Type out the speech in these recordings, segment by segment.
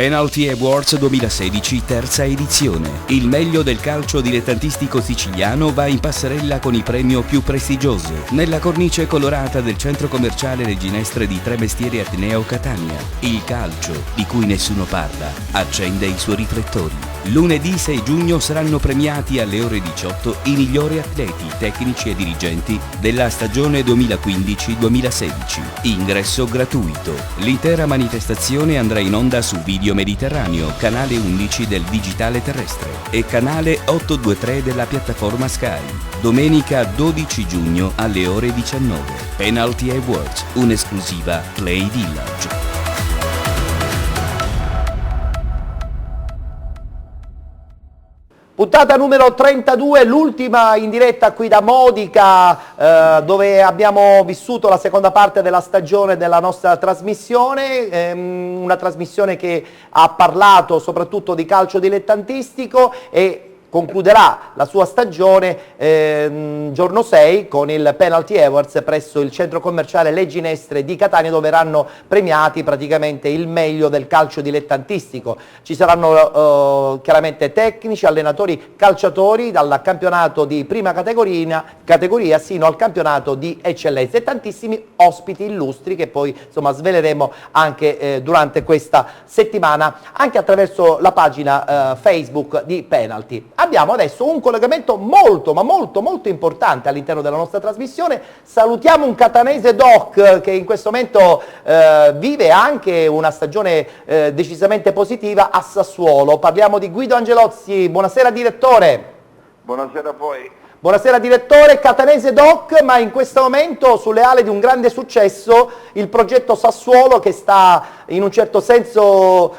Penalty Awards 2016, terza edizione. Il meglio del calcio dilettantistico siciliano va in passerella con il premio più prestigioso, nella cornice colorata del centro commerciale Le Ginestre di Tremestieri Ateneo Catania. Il calcio, di cui nessuno parla, accende i suoi riflettori. Lunedì 6 giugno saranno premiati alle ore 18 i migliori atleti, tecnici e dirigenti della stagione 2015-2016. Ingresso gratuito. L'intera manifestazione andrà in onda su Video Mediterraneo, canale 11 del digitale terrestre e canale 823 della piattaforma Sky. Domenica 12 giugno alle ore 19. Penalty Awards, un'esclusiva Play Village. Puntata numero 32, l'ultima in diretta qui da Modica, dove abbiamo vissuto la seconda parte della stagione della nostra trasmissione, una trasmissione che ha parlato soprattutto di calcio dilettantistico e concluderà la sua stagione giorno 6 con il Penalty Awards presso il centro commerciale Le Ginestre di Catania, dove verranno premiati praticamente il meglio del calcio dilettantistico. Ci saranno chiaramente tecnici, allenatori, calciatori dal campionato di prima categoria sino al campionato di eccellenza e tantissimi ospiti illustri che poi insomma sveleremo anche durante questa settimana anche attraverso la pagina Facebook di Penalty. Abbiamo adesso un collegamento molto importante all'interno della nostra trasmissione. Salutiamo un catanese doc che in questo momento vive anche una stagione decisamente positiva a Sassuolo. Parliamo di Guido Angelozzi. Buonasera direttore. Buonasera a voi. Buonasera direttore, catanese doc, ma in questo momento sulle ali di un grande successo il progetto Sassuolo, che sta in un certo senso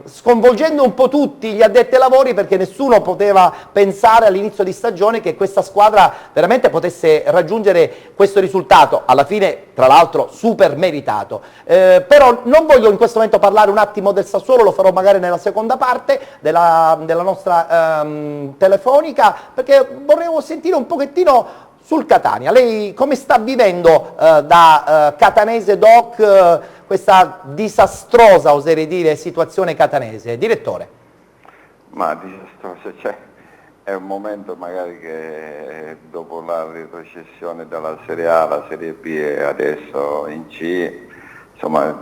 sconvolgendo un po' tutti gli addetti ai lavori, perché nessuno poteva pensare all'inizio di stagione che questa squadra veramente potesse raggiungere questo risultato, alla fine tra l'altro super meritato. Però non voglio in questo momento parlare un attimo del Sassuolo, lo farò magari nella seconda parte della nostra telefonica, perché vorremmo sentire un pochettino sul Catania. Lei come sta vivendo da catanese doc questa disastrosa, oserei dire, situazione catanese? Direttore. Ma disastrosa, cioè, è un momento magari che dopo la retrocessione dalla Serie A alla Serie B e adesso in C, insomma,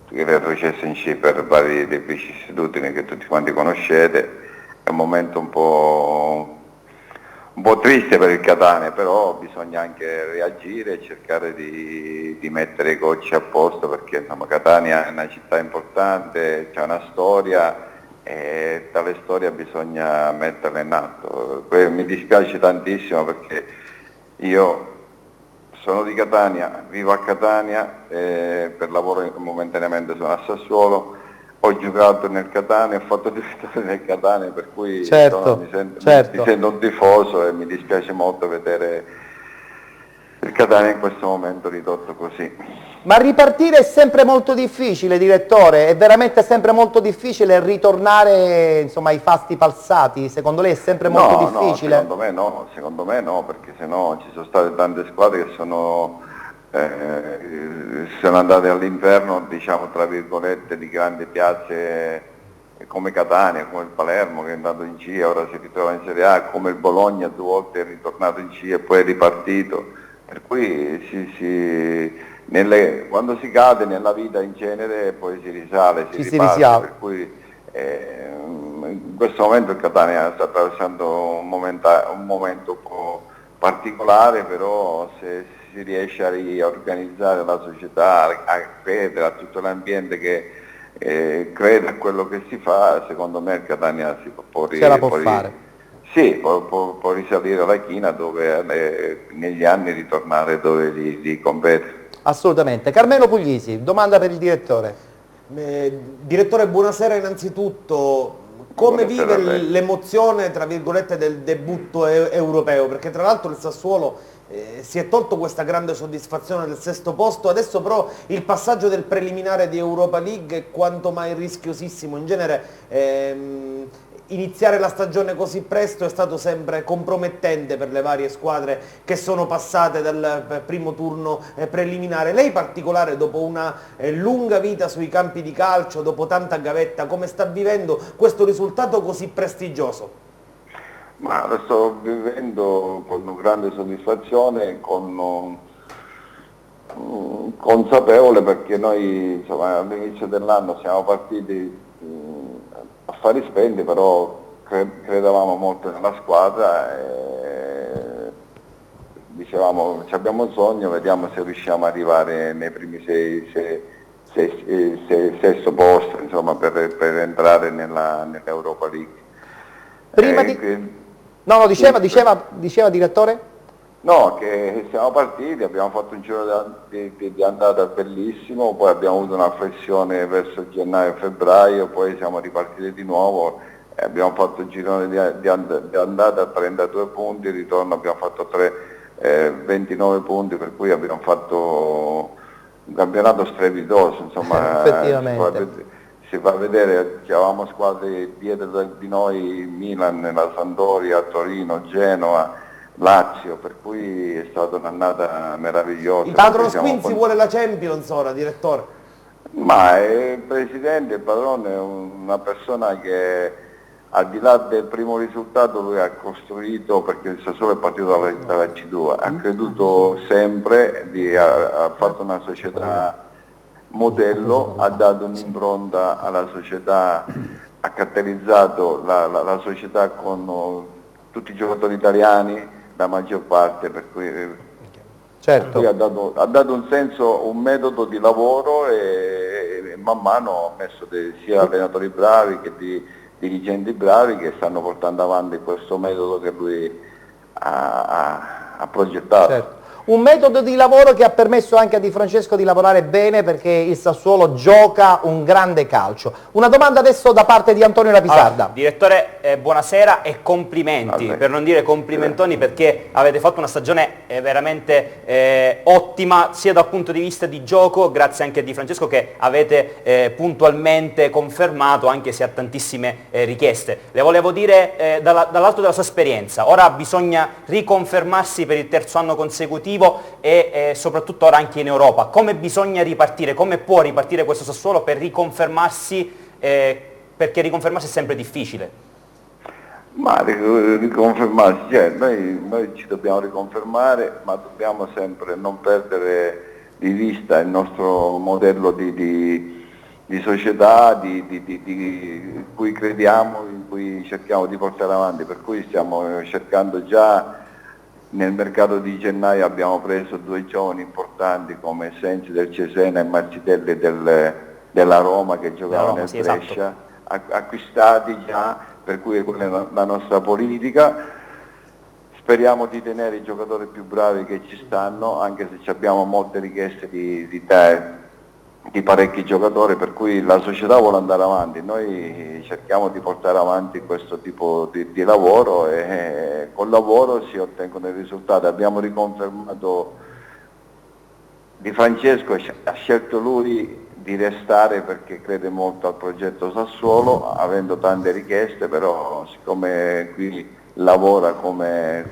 il retrocesso in C per varie vicissitudini che tutti quanti conoscete, è un momento un po' triste per il Catania, però bisogna anche reagire e cercare di mettere i coach a posto, perché insomma Catania è una città importante, c'è una storia e tale storia bisogna metterla in atto. Mi dispiace tantissimo perché io sono di Catania, vivo a Catania, per lavoro momentaneamente sono a Sassuolo. Ho giocato nel Catania, ho fatto direttore nel Catania, per cui mi sento un tifoso e mi dispiace molto vedere il Catania in questo momento ridotto così. Ma ripartire è sempre molto difficile, direttore? È veramente sempre molto difficile ritornare insomma ai fasti passati? Secondo lei è sempre molto difficile? No, secondo me no, perché sennò ci sono state tante squadre che sono andate all'inferno, diciamo tra virgolette, di grandi piazze come Catania, come il Palermo che è andato in C, ora si ritrova in Serie A, come il Bologna 2 volte è ritornato in C e poi è ripartito, per cui quando si cade nella vita in genere poi si risale, si riparte, per cui in questo momento il Catania sta attraversando un momento un po' particolare, però se si riesce a riorganizzare la società, a credere a tutto l'ambiente che crede a quello che si fa, secondo me il Catania può risalire alla china dove negli anni ritornare dove gli compete. Assolutamente. Carmelo Puglisi, domanda per il direttore. Direttore, buonasera innanzitutto. Come vive l'emozione, tra virgolette, del debutto europeo? Perché tra l'altro il Sassuolo si è tolto questa grande soddisfazione del 6° posto, adesso però il passaggio del preliminare di Europa League è quanto mai rischiosissimo. In genere iniziare la stagione così presto è stato sempre compromettente per le varie squadre che sono passate dal primo turno preliminare. Lei in particolare, dopo una lunga vita sui campi di calcio, dopo tanta gavetta, come sta vivendo questo risultato così prestigioso? Ma lo sto vivendo con grande soddisfazione, consapevole, perché noi insomma, all'inizio dell'anno siamo partiti a fari spenti, però credevamo molto nella squadra e dicevamo abbiamo un sogno, vediamo se riusciamo ad arrivare nei primi sesto posto, insomma, per entrare nell'Europa League. Prima di... No, diceva direttore? No, che siamo partiti, abbiamo fatto un giro di andata bellissimo, poi abbiamo avuto una flessione verso gennaio e febbraio, poi siamo ripartiti di nuovo e abbiamo fatto un girone di andata a 32 punti, il ritorno abbiamo fatto 29 punti, per cui abbiamo fatto un campionato strepitoso, insomma. Effettivamente. Si fa vedere che avevamo squadre dietro di noi, Milan, la Sampdoria, Torino, Genoa, Lazio, per cui è stata un'annata meravigliosa. Il padron Squinzi vuole la Champions ora, direttore? Ma il presidente, il padrone, è una persona che al di là del primo risultato lui ha costruito, perché il Sassuolo è partito dalla C2, ha creduto sempre, ha fatto una società modello, ha dato un'impronta alla società, ha caratterizzato la società con tutti i giocatori italiani, la maggior parte, per cui, certo. ha dato un senso, un metodo di lavoro e man mano ha messo sia allenatori bravi che dirigenti bravi che stanno portando avanti questo metodo che lui ha progettato. Certo. Un metodo di lavoro che ha permesso anche a Di Francesco di lavorare bene, perché il Sassuolo gioca un grande calcio. Una domanda adesso da parte di Antonio Lapisarda. Direttore, buonasera e complimenti, per non dire complimentoni, perché avete fatto una stagione veramente ottima, sia dal punto di vista di gioco, grazie anche a Di Francesco che avete puntualmente confermato, anche se a tantissime richieste. Le volevo dire dall'alto della sua esperienza, ora bisogna riconfermarsi per il terzo anno consecutivo e soprattutto ora anche in Europa. Come bisogna ripartire, come può ripartire questo Sassuolo per riconfermarsi, perché riconfermarsi è sempre difficile? Ma riconfermarsi, cioè, noi ci dobbiamo riconfermare, ma dobbiamo sempre non perdere di vista il nostro modello di società, di cui crediamo, in cui cerchiamo di portare avanti, per cui stiamo cercando già. Nel mercato di gennaio abbiamo preso 2 giovani importanti come Sensi del Cesena e Marzitelli della Roma, che giocavano nel Brescia, esatto. Acquistati già, per cui quella è la nostra politica. Speriamo di tenere i giocatori più bravi che ci stanno, anche se abbiamo molte richieste di parecchi giocatori, per cui la società vuole andare avanti, noi cerchiamo di portare avanti questo tipo di lavoro e col lavoro si ottengono i risultati. Abbiamo riconfermato Di Francesco, ha scelto lui di restare perché crede molto al progetto Sassuolo, avendo tante richieste, però siccome qui lavora come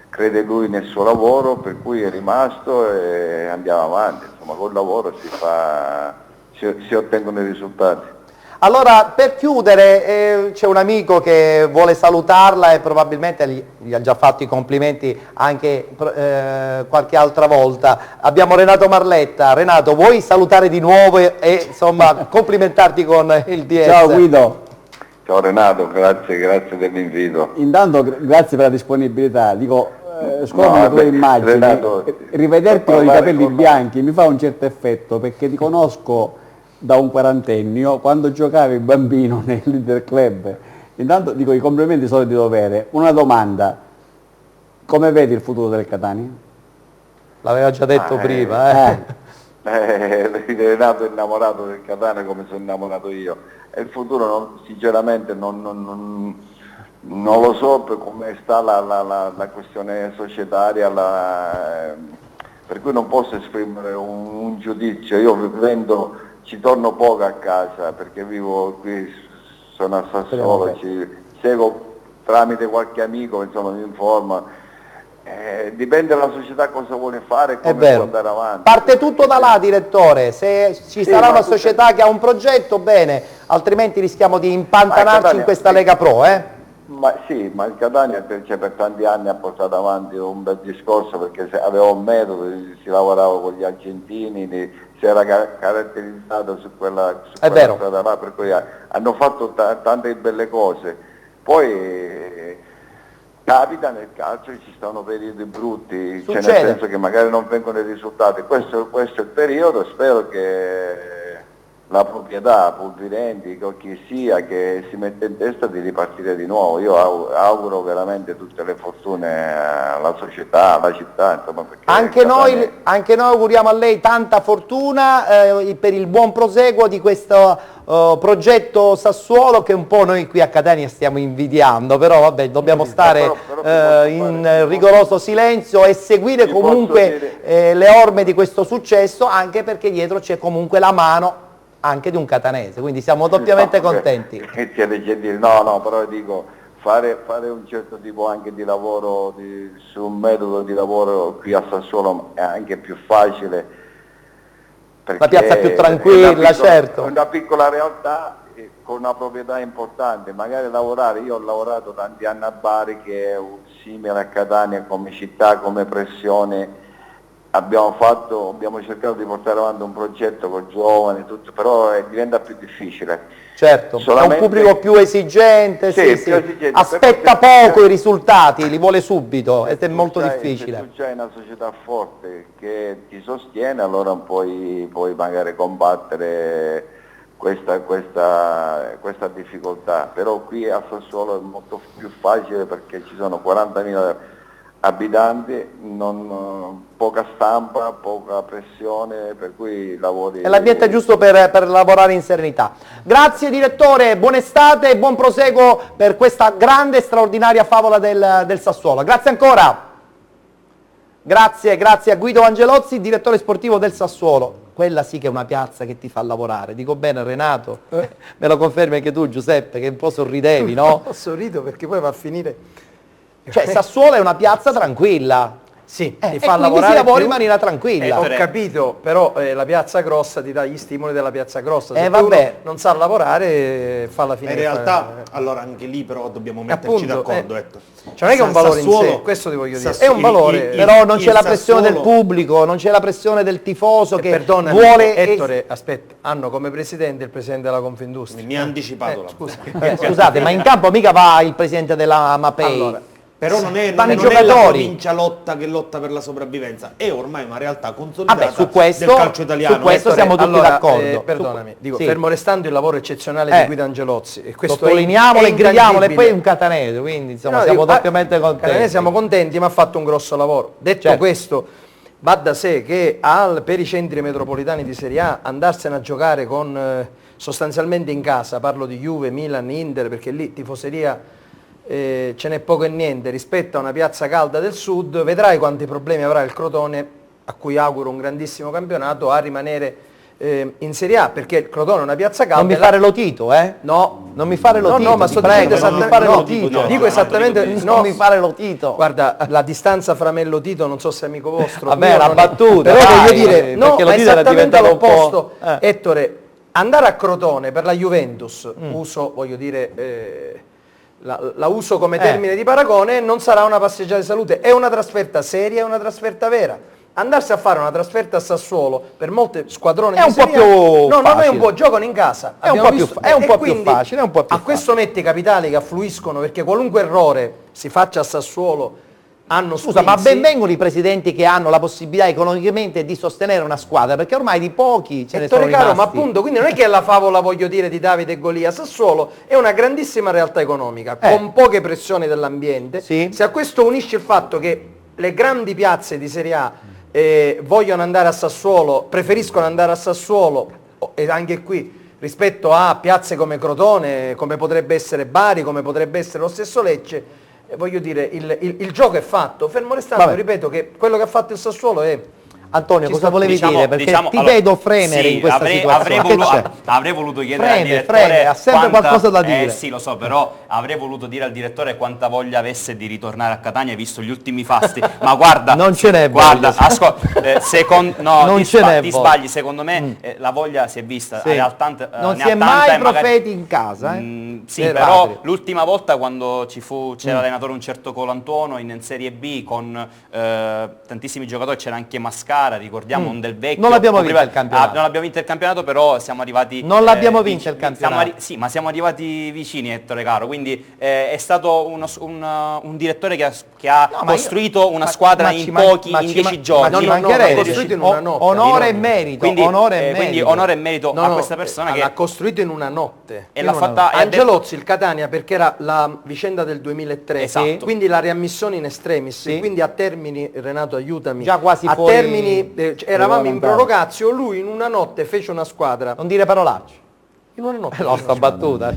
crede lui nel suo lavoro, per cui è rimasto e andiamo avanti, insomma col lavoro si ottengono i risultati. Allora, per chiudere, c'è un amico che vuole salutarla e probabilmente gli ha già fatto i complimenti anche qualche altra volta. Abbiamo Renato Marletta. Renato, vuoi salutare di nuovo e insomma complimentarti con il DS? Ciao Guido. Ciao Renato, grazie dell'invito. Intanto grazie per la disponibilità. Dico, scopri le tue immagini, Renato, rivederti con i capelli bianchi mi fa un certo effetto, perché ti conosco da un quarantennio, quando giocavi bambino nell'Inter Club. Intanto dico, i complimenti sono di dovere. Una domanda: come vedi il futuro del Catania? L'aveva già detto prima. Renato è innamorato del Catania come sono innamorato io, e il futuro sinceramente non lo so per come sta la questione societaria, per cui non posso esprimere un giudizio. Io ci torno poco a casa perché vivo qui sono a Sassuolo, seguo tramite qualche amico, insomma mi informa. Dipende dalla società cosa vuole fare e come può andare avanti. Parte tutto da là, direttore, se ci sarà una società che ha un progetto, bene, altrimenti rischiamo di impantanarci in questa Lega Pro, Ma sì, ma il Catania per tanti anni ha portato avanti un bel discorso, perché aveva un metodo, si lavorava con gli argentini, si era caratterizzato su quella strada là, per cui hanno fatto tante belle cose. Poi capita nel calcio che ci stanno periodi brutti, cioè nel senso che magari non vengono i risultati, questo è il periodo, spero che la proprietà, Pulvirenti, chi sia, che si mette in testa di ripartire di nuovo. Io auguro veramente tutte le fortune alla società, alla città, insomma, perché anche noi auguriamo a lei tanta fortuna per il buon proseguo di questo progetto Sassuolo, che un po' noi qui a Catania stiamo invidiando, però vabbè, dobbiamo stare in rigoroso silenzio e seguire comunque le orme di questo successo, anche perché dietro c'è comunque la mano anche di un catanese, quindi siamo doppiamente contenti. No, però dico, fare un certo tipo anche di lavoro, su un metodo di lavoro qui a Sassuolo è anche più facile, la piazza più tranquilla, certo. È una piccola realtà con una proprietà importante, magari io ho lavorato tanti anni a Bari, che è simile a Catania come città, come pressione. Abbiamo cercato di portare avanti un progetto con giovani, tutto, però diventa più difficile. Certo, è un pubblico più esigente, più esigente, aspetta poco i risultati, li vuole subito, ed è molto difficile. Se tu c'hai una società forte che ti sostiene, allora puoi magari combattere questa difficoltà, però qui a Sassuolo è molto più facile perché ci sono 40.000 abitanti, poca stampa, poca pressione, per cui lavori... È l'ambiente giusto per lavorare in serenità. Grazie direttore, buona estate e buon proseguo per questa grande e straordinaria favola del Sassuolo. Grazie ancora. Grazie a Guido Angelozzi, direttore sportivo del Sassuolo. Quella sì che è una piazza che ti fa lavorare. Dico bene, Renato? Me lo confermi anche tu, Giuseppe, che un po' sorridevi, no? Sorrido perché poi va a finire... Cioè Sassuolo è una piazza tranquilla. Sì, ti fa lavorare, si lavora in maniera tranquilla. Ho capito, però la piazza grossa ti dà gli stimoli della piazza grossa. Se vabbè, non sa lavorare, fa la fine. In realtà, allora anche lì però dobbiamo metterci d'accordo. Cioè non è che è un valore in sé, questo ti voglio dire. È un valore, però non c'è la pressione del pubblico, non c'è la pressione del tifoso che vuole... Ettore, aspetta, hanno come presidente il presidente della Confindustria. Mi ha anticipato la scusate, ma in campo mica va il presidente della Mapei. Allora, però non è la provincia che lotta per la sopravvivenza, è ormai una realtà consolidata su questo, del calcio italiano. Su questo siamo tutti d'accordo. Perdonami, fermo restando il lavoro eccezionale di Guido Angelozzi, e questo sottolineiamolo e gridiamolo, e poi è un catanese, quindi insomma, siamo doppiamente contenti. Siamo contenti, ma ha fatto un grosso lavoro. Detto questo, va da sé che per i centri metropolitani di Serie A andarsene a giocare con sostanzialmente in casa, parlo di Juve, Milan, Inter, perché lì tifoseria ce n'è poco e niente rispetto a una piazza calda del sud. Vedrai quanti problemi avrà il Crotone, a cui auguro un grandissimo campionato, a rimanere in Serie A, perché il Crotone è una piazza calda. Non mi fare Lotito, No, non mi fare Lotito. No, ma sto dicendo esattamente, dico esattamente, non mi fare Lotito. Guarda, la distanza fra me e Lotito non so se è amico vostro. Vabbè, la battuta. Però voglio dire, no, perché Lotito esattamente all'opposto. Ettore, andare a Crotone per la Juventus, voglio dire... La uso come termine di paragone, non sarà una passeggiata di salute, è una trasferta seria, è una trasferta vera. Andarsi a fare una trasferta a Sassuolo per molte squadrone è un po' più facile. No, non è un po', giocano in casa. È un po' più facile, è un po' più a questo metti i capitali che affluiscono, perché qualunque errore si faccia a Sassuolo hanno Scusa, ma ben vengono i presidenti che hanno la possibilità economicamente di sostenere una squadra, perché ormai di pochi ce ne sono rimasti. Ma appunto, quindi non è che è la favola, voglio dire, di Davide e Golia. Sassuolo è una grandissima realtà economica, con poche pressioni dell'ambiente. Sì. Se a questo unisci il fatto che le grandi piazze di Serie A vogliono andare a Sassuolo, preferiscono andare a Sassuolo, e anche qui rispetto a piazze come Crotone, come potrebbe essere Bari, come potrebbe essere lo stesso Lecce, voglio dire, il gioco è fatto, fermo restando, ripeto che quello che ha fatto il Sassuolo Antonio, cosa volevi dire? Perché ti allora, vedo fremere in questa situazione. Avrei voluto chiedere al direttore Freme, ha sempre qualcosa da dire. Sì, lo so, però avrei voluto dire al direttore quanta voglia avesse di ritornare a Catania visto gli ultimi fasti. Ma guarda, non ce n'è guarda, non ti sbagli, secondo me la voglia si è vista. Sì. Non si è mai profeti in casa, sì, però l'ultima volta quando c'era allenatore un certo Colantuono in Serie B con tantissimi giocatori, c'era anche Mascara, ricordiamo un Del Vecchio. Non l'abbiamo vinto il campionato. Non abbiamo vinto il campionato, però siamo arrivati... Non l'abbiamo vinto il campionato. Sì, ma siamo arrivati vicini, Ettore caro, quindi è stato un direttore che ha costruito una squadra in 10 giorni. Ha costruito in una notte. Onore e merito. Quindi onore e merito a No, questa persona che l'ha costruito in una notte. E l'ha fatta Angelozzi, il Catania, perché era la vicenda del 2003, Esatto. quindi la riammissione in extremis, Sì. quindi a termini, Renato aiutami, Già quasi a fuori- termini, eravamo in prorogatio, lui in una notte fece una squadra, Non dire parolacce. in una notte No, sta battuta.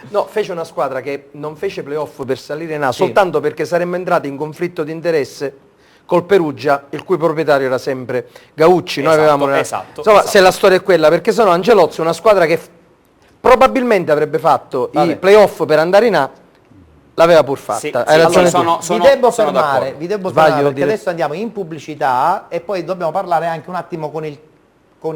no, fece una squadra che non fece playoff per salire in A, soltanto perché saremmo entrati in conflitto di interesse col Perugia, il cui proprietario era sempre Gaucci. Noi avevamo insomma, se la storia è quella, perché sennò Angelozzi, una squadra che probabilmente avrebbe fatto i playoff per andare in A, l'aveva pur fatta. Sì, Hai ragione tu. Vi devo fermare Sbaglio, perché dire- adesso andiamo in pubblicità e poi dobbiamo parlare anche un attimo con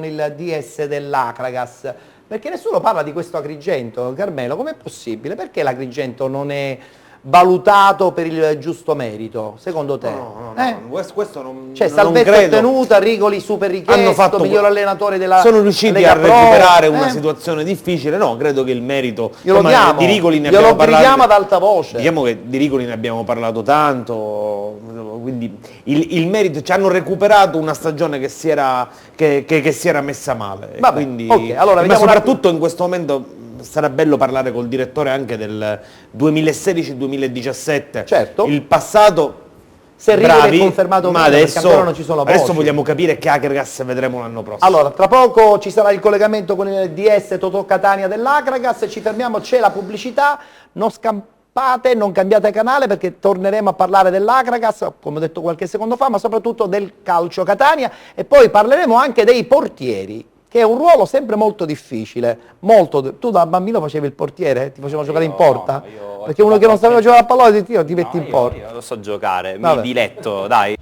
il DS dell'Acragas, perché nessuno parla di questo Agrigento. Carmelo, com'è possibile? Perché l'Agrigento non è valutato per il giusto merito, secondo te? Questo non, Cioè, non salvezza credo. ottenuta, Rigoli super richiesto, Hanno fatto miglior allenatore della sono riusciti Lega a Pro, recuperare una situazione difficile. No, credo che il merito Glielo diamo, di Rigoli ne glielo abbiamo gridiamo parlato. ad alta voce. Diciamo che di Rigoli ne abbiamo parlato tanto, quindi il merito, ci hanno recuperato una stagione che si era messa male. Vabbè, quindi, ok, allora ma vediamo soprattutto in questo momento sarà bello parlare col direttore anche del 2016-2017. Certo. Il passato, Se Rigoli bravi, è confermato ma meno, perché ancora non ci sono adesso voci. vogliamo capire che Acragas vedremo l'anno prossimo. Allora, tra poco ci sarà il collegamento con il DS Totò Catania dell'Acragas, ci fermiamo, c'è la pubblicità, non scampate, non cambiate canale perché torneremo a parlare dell'Acragas, come ho detto qualche secondo fa, ma soprattutto del calcio Catania e poi parleremo anche dei portieri, che è un ruolo sempre molto difficile. Tu da bambino facevi il portiere? Ti facevano giocare in porta? Perché uno che non sapeva giocare a pallone ti metti in porta. Io lo so giocare, Vabbè. mi diletto, dai.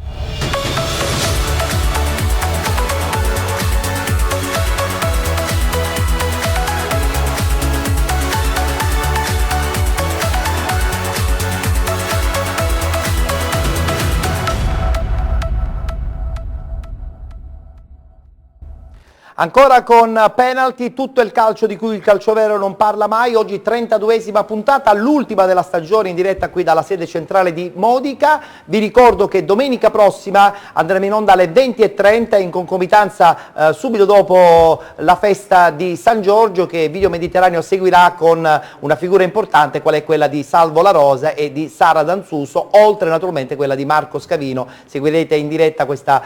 Ancora con penalty, tutto il calcio di cui il calcio vero non parla mai. Oggi 32esima puntata, l'ultima della stagione in diretta qui dalla sede centrale di Modica. Vi ricordo che domenica prossima andremo in onda alle 20:30 in concomitanza subito dopo la festa di San Giorgio, che Video Mediterraneo seguirà con una figura importante qual è quella di Salvo La Rosa e di Sara Danzuso, oltre naturalmente quella di Marco Scavino. Seguirete in diretta questa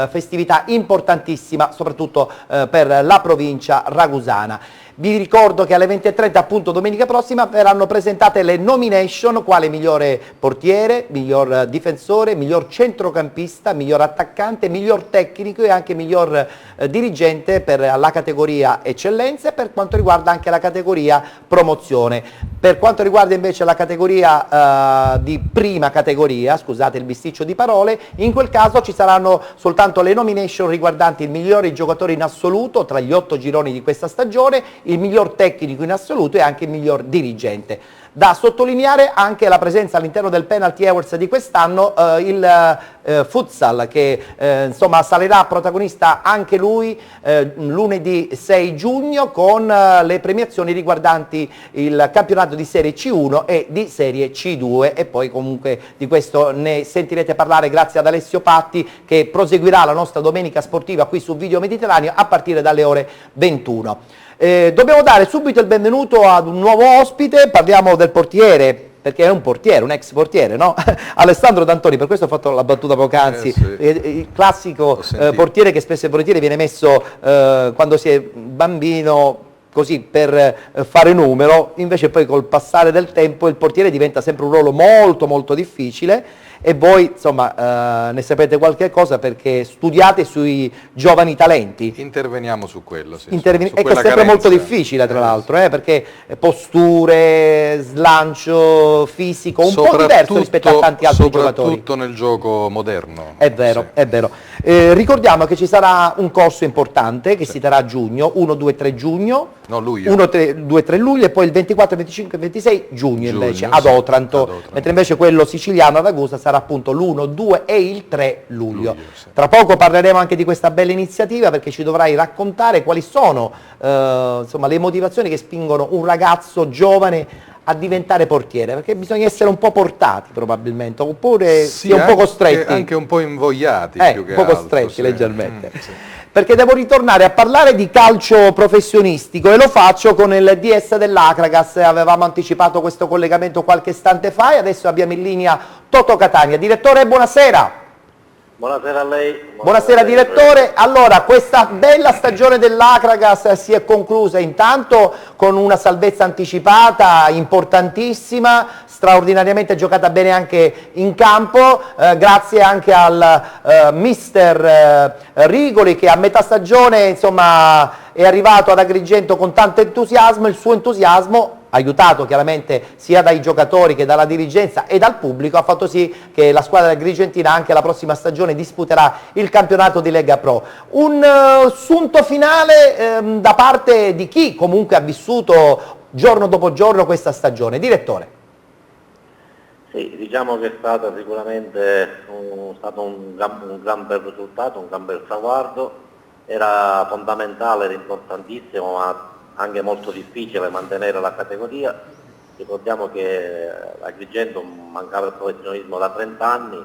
festività importantissima, soprattutto per la provincia ragusana. Vi ricordo che alle 20:30, appunto domenica prossima, verranno presentate le nomination, quale migliore portiere, miglior difensore, miglior centrocampista, miglior attaccante, miglior tecnico e anche miglior dirigente per la categoria eccellenze, per quanto riguarda anche la categoria promozione. Per quanto riguarda invece la categoria di prima categoria, scusate il bisticcio di parole, in quel caso ci saranno soltanto le nomination riguardanti il migliore giocatore in assoluto tra gli 8 gironi di questa stagione, il miglior tecnico in assoluto e anche il miglior dirigente. Da sottolineare anche la presenza all'interno del Penalty Awards di quest'anno il futsal, che insomma salirà protagonista anche lui lunedì 6 giugno con le premiazioni riguardanti il campionato di Serie C1 e di Serie C2, e poi comunque di questo ne sentirete parlare grazie ad Alessio Patti, che proseguirà la nostra domenica sportiva qui su Video Mediterraneo a partire dalle ore 21. Dobbiamo dare subito il benvenuto ad un nuovo ospite, parliamo del portiere, perché è un portiere, un ex portiere, no? Alessandro D'Antoni, per questo ho fatto la battuta poc'anzi, Sì. il classico portiere che spesso e volentieri viene messo quando si è bambino, così per fare numero, invece poi col passare del tempo il portiere diventa sempre un ruolo molto molto difficile e voi insomma ne sapete qualche cosa perché studiate sui giovani talenti. Interveniamo su quello, sì, Ecco, è sempre carenza. molto difficile tra l'altro, perché posture, slancio fisico, un po' diverso rispetto a tanti altri giocatori. Soprattutto nel gioco moderno. È vero, sì. è vero. Ricordiamo che ci sarà un corso importante che si terrà a giugno, 1, 2, 3 giugno, No, luglio. 1, 2, 3 luglio e poi il 24, 25 e 26 giugno invece ad sì, Otranto, ad Otranto. mentre invece quello siciliano ad Augusta sarà appunto l'1, 2 e il 3 luglio. Sì. Tra poco parleremo anche di questa bella iniziativa perché ci dovrai raccontare quali sono insomma, le motivazioni che spingono un ragazzo giovane a diventare portiere, perché bisogna essere un po' portati probabilmente, oppure Sì, si è un po' costretti. anche un po' invogliati più che un po' altro, costretti sì. leggermente. Sì. Perché devo ritornare a parlare di calcio professionistico e lo faccio con il DS dell'Acragas. Avevamo anticipato questo collegamento qualche istante fa e adesso abbiamo in linea Toto Catania. Direttore, buonasera. Buonasera a lei. Buonasera direttore. Allora, questa bella stagione dell'Acragas si è conclusa intanto con una salvezza anticipata importantissima, straordinariamente giocata bene anche in campo, grazie anche al mister Rigoli che a metà stagione insomma è arrivato ad Agrigento con tanto entusiasmo. Il suo entusiasmo, aiutato chiaramente sia dai giocatori che dalla dirigenza e dal pubblico, ha fatto sì che la squadra agrigentina anche la prossima stagione disputerà il campionato di Lega Pro. Un sunto finale da parte di chi comunque ha vissuto giorno dopo giorno questa stagione. Direttore. Sì, diciamo che è stato sicuramente un gran bel risultato, un gran bel traguardo. Era fondamentale, era importantissimo, ma anche molto difficile mantenere la categoria. Ricordiamo che Agrigento mancava il professionismo da 30 anni,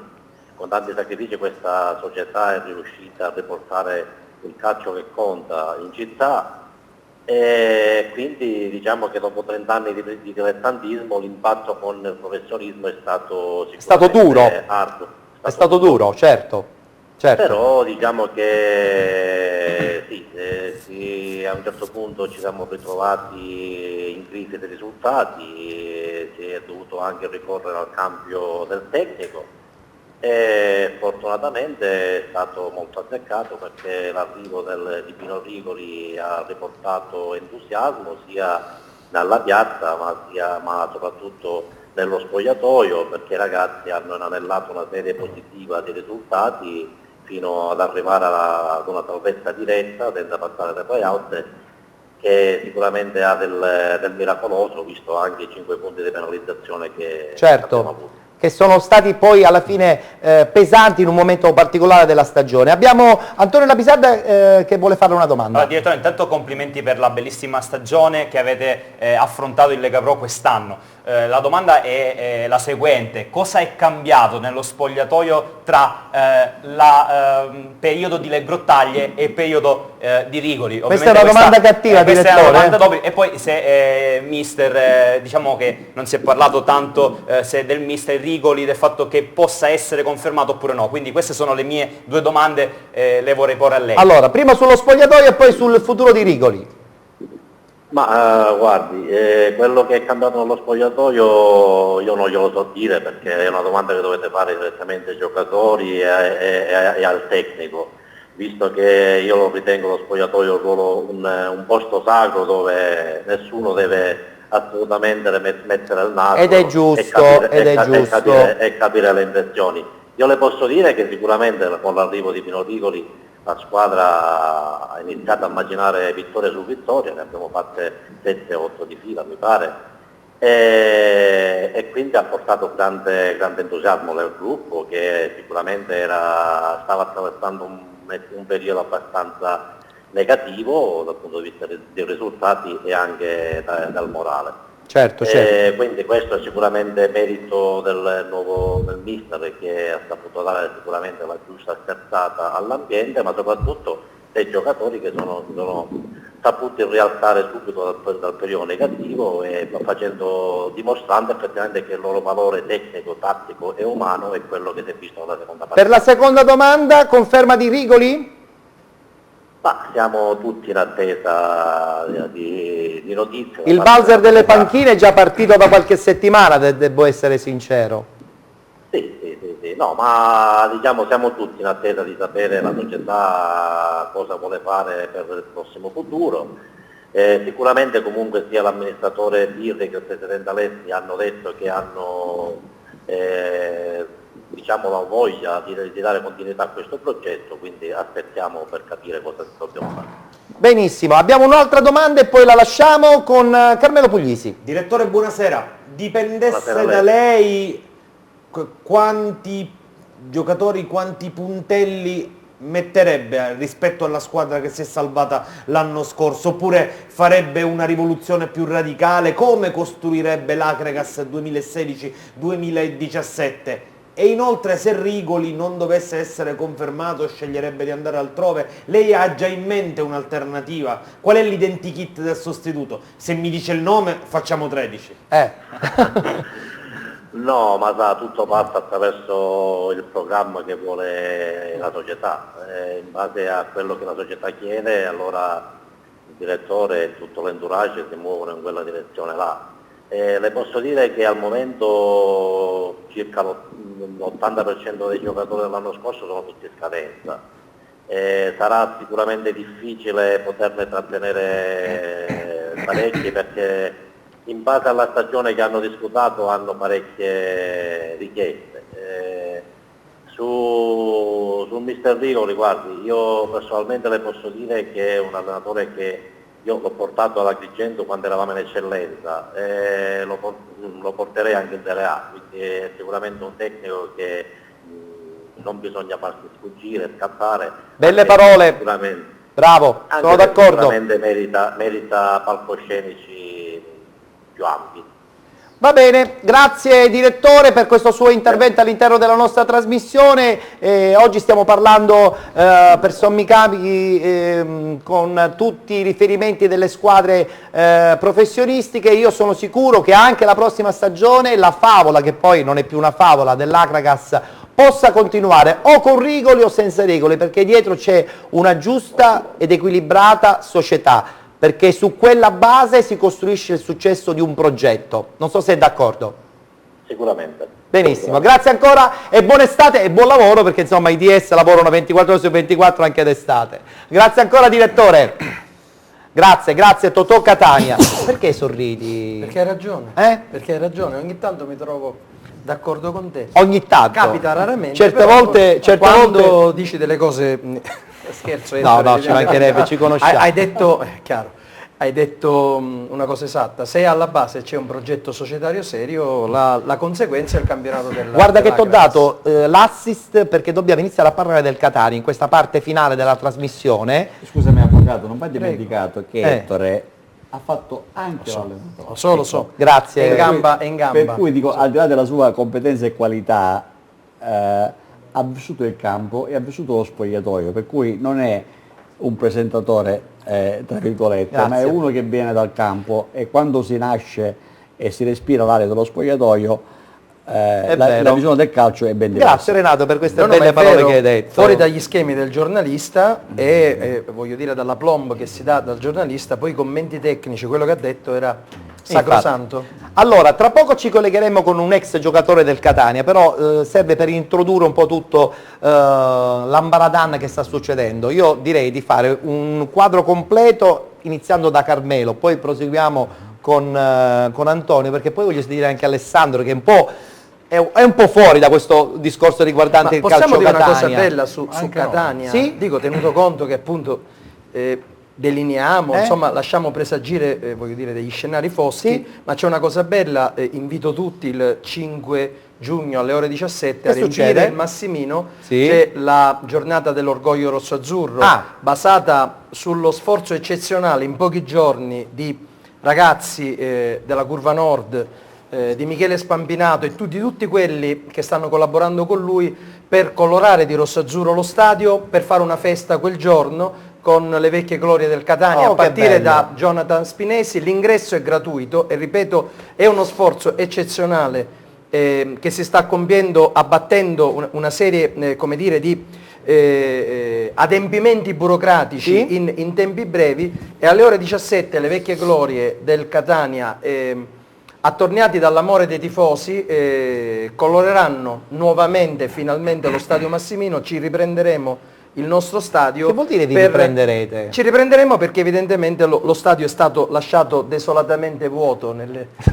con tanti sacrifici questa società è riuscita a riportare il calcio che conta in città e quindi diciamo che dopo 30 anni di dilettantismo l'impatto con il professionismo è stato sicuramente duro. arduo. È stato duro, certo. Però diciamo che sì, a un certo punto ci siamo ritrovati in crisi dei risultati, si è dovuto anche ricorrere al cambio del tecnico e fortunatamente è stato molto azzeccato perché l'arrivo di Pino Rigoli ha riportato entusiasmo sia dalla piazza ma soprattutto nello spogliatoio, perché i ragazzi hanno inanellato una serie positiva di risultati fino ad arrivare ad una salvezza diretta senza passare dai play-out, che sicuramente ha del miracoloso, visto anche i 5 punti di penalizzazione che abbiamo avuto. Che sono stati poi alla fine pesanti in un momento particolare della stagione. Abbiamo Antonio Lapisarda che vuole fare una domanda. Allora, direttore, intanto complimenti per la bellissima stagione che avete affrontato in Lega Pro quest'anno. La domanda è la seguente: cosa è cambiato nello spogliatoio tra periodo di Le Grottaglie e periodo di Rigoli? Questa è una domanda cattiva, questa direttore. È una domanda doppia. E poi se mister, diciamo che non si è parlato tanto se del mister Rigoli, del fatto che possa essere confermato oppure no, quindi queste sono le mie due domande, le vorrei porre a lei. Allora, prima sullo spogliatoio e poi sul futuro di Rigoli. Ma guardi, quello che è cambiato nello spogliatoio io non glielo so dire perché è una domanda che dovete fare direttamente ai giocatori e al tecnico, visto che io lo ritengo lo spogliatoio un posto sacro dove nessuno deve assolutamente mettere il naso ed è giusto, e capire le impressioni. Io le posso dire che sicuramente con l'arrivo di Pino Rigoli la squadra ha iniziato a immaginare vittoria su vittoria, ne abbiamo fatte 7-8 di fila mi pare, e quindi ha portato grande entusiasmo nel gruppo che sicuramente stava attraversando un periodo abbastanza negativo dal punto di vista dei risultati e anche dal morale. Certo. Quindi questo è sicuramente merito del mister che ha saputo dare sicuramente la giusta sterzata all'ambiente, ma soprattutto dei giocatori che sono saputi rialzare subito dal periodo negativo e dimostrando effettivamente che il loro valore tecnico, tattico e umano è quello che si è visto nella seconda parte. Per la seconda domanda, conferma di Rigoli? Ma siamo tutti in attesa di notizie. Il valzer delle panchine è già partito da qualche settimana, devo essere sincero. Sì, no, ma diciamo siamo tutti in attesa di sapere la società cosa vuole fare per il prossimo futuro. Sicuramente comunque sia l'amministratore Birri che il presidente Alessi hanno detto che hanno diciamo la voglia di dare continuità a questo progetto, quindi aspettiamo per capire cosa dobbiamo fare. Benissimo, abbiamo un'altra domanda e poi la lasciamo con Carmelo Puglisi. Direttore, buonasera. Dipendesse Buonasera da lei quanti giocatori, quanti puntelli metterebbe rispetto alla squadra che si è salvata l'anno scorso, oppure farebbe una rivoluzione più radicale? Come costruirebbe l'Acregas 2016-2017? E inoltre, se Rigoli non dovesse essere confermato, sceglierebbe di andare altrove? Lei ha già in mente un'alternativa? Qual è l'identikit del sostituto? Se mi dice il nome facciamo 13. No, ma sa, tutto passa attraverso il programma che vuole la società, in base a quello che la società chiede, allora il direttore e tutto l'entourage si muovono in quella direzione là. Le posso dire che al momento circa l'80% dei giocatori dell'anno scorso sono tutti in scadenza. Sarà sicuramente difficile poterne trattenere parecchi, perché in base alla stagione che hanno disputato hanno parecchie richieste. Su Mister Rigoli, guardi, io personalmente le posso dire che è un allenatore che io l'ho portato ad Agrigento quando eravamo in eccellenza, lo porterei anche in Serie A, quindi è sicuramente un tecnico che non bisogna farsi sfuggire, scappare. Belle parole, bravo, sono d'accordo. Sicuramente merita palcoscenici più ampi. Va bene, grazie direttore per questo suo intervento all'interno della nostra trasmissione. Oggi stiamo parlando per sommi capi con tutti i riferimenti delle squadre professionistiche. Io sono sicuro che anche la prossima stagione la favola, che poi non è più una favola, dell'Acragas possa continuare o con Rigoli o senza Rigoli, perché dietro c'è una giusta ed equilibrata società, perché su quella base si costruisce il successo di un progetto. Non so se è d'accordo. Sicuramente. Benissimo, grazie ancora e buona estate e buon lavoro, perché insomma i DS lavorano 24 ore su 24 anche d'estate. Grazie ancora direttore. Grazie Totò Catania. Perché sorridi? Perché hai ragione. Perché hai ragione, ogni tanto mi trovo d'accordo con te. Ogni tanto. Capita raramente. Certe volte dici delle cose... Scherzo, no, ci mancherebbe, ci conosciamo. Hai detto, chiaro, hai detto una cosa esatta: se alla base c'è un progetto societario serio, la conseguenza è il campionato del Guarda che ti ho dato l'assist, perché dobbiamo iniziare a parlare del Catania in questa parte finale della trasmissione. Scusami avvocato, non va dimenticato che Ettore ha fatto anche l'allenatore. Lo so. Grazie. È in gamba. Per cui dico, al di là della sua competenza e qualità, ha vissuto il campo e ha vissuto lo spogliatoio, per cui non è un presentatore tra virgolette, ma è uno che viene dal campo, e quando si nasce e si respira l'aria dello spogliatoio la visione del calcio è ben diversa. Grazie Renato per queste belle parole che hai detto. Fuori dagli schemi del giornalista e voglio dire dalla plomb che si dà dal giornalista, poi i commenti tecnici, quello che ha detto era sacrosanto. Infatti. Allora, tra poco ci collegheremo con un ex giocatore del Catania, però serve per introdurre un po' tutto l'ambaradan che sta succedendo. Io direi di fare un quadro completo iniziando da Carmelo, poi proseguiamo con Antonio, perché poi voglio sentire anche Alessandro, che è un po' fuori da questo discorso riguardante il calcio Catania. Possiamo dire una cosa bella su Catania? Sì? Dico, tenuto conto che appunto delineiamo, insomma lasciamo presagire voglio dire degli scenari foschi, ma c'è una cosa bella, invito tutti il 5 giugno alle ore 17 a riempire il Massimino, c'è la giornata dell'orgoglio rosso-azzurro, basata sullo sforzo eccezionale in pochi giorni di ragazzi della Curva Nord, di Michele Spampinato e di tutti quelli che stanno collaborando con lui per colorare di rosso-azzurro lo stadio, per fare una festa quel giorno con le vecchie glorie del Catania, a partire da Jonathan Spinesi. L'ingresso è gratuito e ripeto è uno sforzo eccezionale che si sta compiendo abbattendo una serie come dire di adempimenti burocratici in tempi brevi, e alle ore 17 le vecchie glorie del Catania attorniati dall'amore dei tifosi, coloreranno nuovamente, finalmente, lo Stadio Massimino. Ci riprenderemo il nostro stadio. Che vuol dire vi riprenderete? Ci riprenderemo perché evidentemente lo stadio è stato lasciato desolatamente vuoto,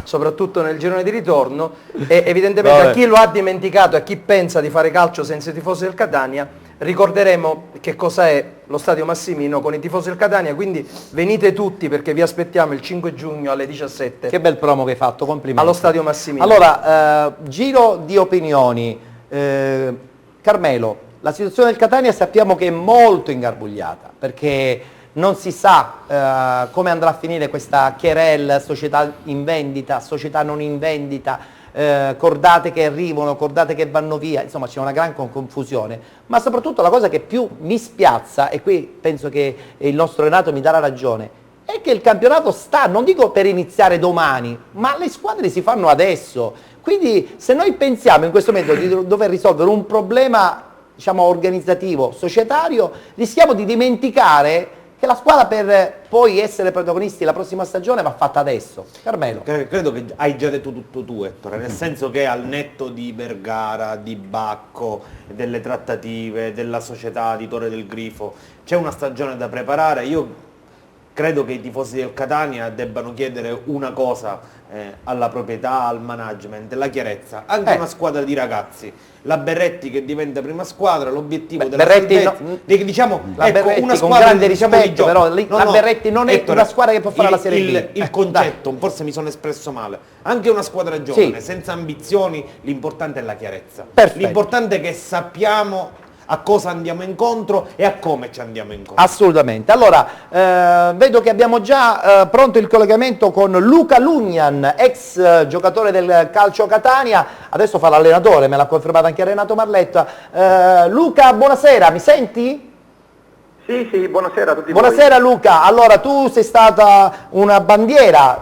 soprattutto nel girone di ritorno, e evidentemente a chi lo ha dimenticato e a chi pensa di fare calcio senza i tifosi del Catania, ricorderemo che cosa è lo Stadio Massimino con i tifosi del Catania, quindi venite tutti perché vi aspettiamo il 5 giugno alle 17. Che bel promo che hai fatto, complimenti. Allo Stadio Massimino. Allora, giro di opinioni. Carmelo, la situazione del Catania sappiamo che è molto ingarbugliata, perché non si sa come andrà a finire questa querelle, società in vendita, società non in vendita, cordate che arrivano, cordate che vanno via, insomma c'è una gran confusione, ma soprattutto la cosa che più mi spiazza, e qui penso che il nostro Renato mi darà ragione, è che il campionato sta, non dico per iniziare domani, ma le squadre si fanno adesso, quindi se noi pensiamo in questo momento di dover risolvere un problema, diciamo, organizzativo, societario, rischiamo di dimenticare che la squadra per poi essere protagonisti la prossima stagione va fatta adesso. Carmelo. Credo che hai già detto tutto tu, Ettore, nel senso che al netto di Vergara, di Bacco, delle trattative, della società di Torre del Grifo, c'è una stagione da preparare. Io credo che i tifosi del Catania debbano chiedere una cosa alla proprietà, al management, la chiarezza. Anche una squadra di ragazzi, la Berretti che diventa prima squadra, l'obiettivo della Berretti diciamo, la ecco, Berretti, una con squadra, grande diciamo, rispetto, di gioco. però la Berretti non è Ettore, una squadra che può fare la Serie B. Il concetto, forse mi sono espresso male, anche una squadra giovane, senza ambizioni, l'importante è la chiarezza. Perfetto. L'importante è che sappiamo a cosa andiamo incontro e a come ci andiamo incontro. Assolutamente. Allora, vedo che abbiamo già pronto il collegamento con Luca Lugnan, ex giocatore del Calcio Catania, adesso fa l'allenatore, me l'ha confermato anche Renato Marletta. Luca, buonasera, mi senti? Sì, buonasera a tutti Buonasera voi. Luca, allora tu sei stata una bandiera,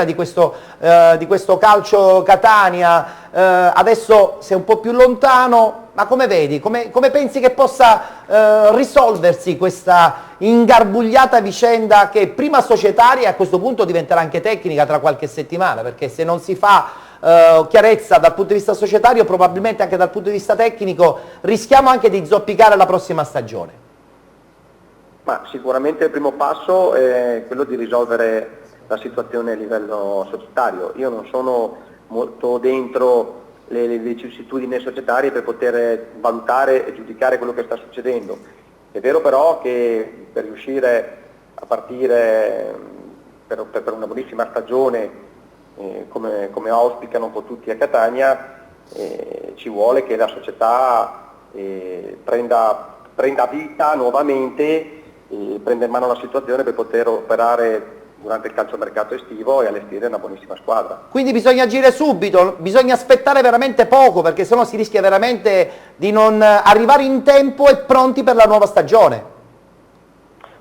di questo Calcio Catania, adesso sei un po' più lontano, ma come vedi, come pensi che possa risolversi questa ingarbugliata vicenda che prima societaria e a questo punto diventerà anche tecnica tra qualche settimana, perché se non si fa chiarezza dal punto di vista societario, probabilmente anche dal punto di vista tecnico rischiamo anche di zoppicare la prossima stagione. Ma sicuramente il primo passo è quello di risolvere la situazione a livello societario. Io non sono molto dentro le vicissitudini societarie per poter valutare e giudicare quello che sta succedendo. È vero però che per riuscire a partire per una buonissima stagione, come auspicano un po' tutti a Catania, ci vuole che la società prenda vita nuovamente, prenda in mano la situazione per poter operare durante il calciomercato estivo e allestire una buonissima squadra. Quindi bisogna agire subito, bisogna aspettare veramente poco, perché sennò si rischia veramente di non arrivare in tempo e pronti per la nuova stagione.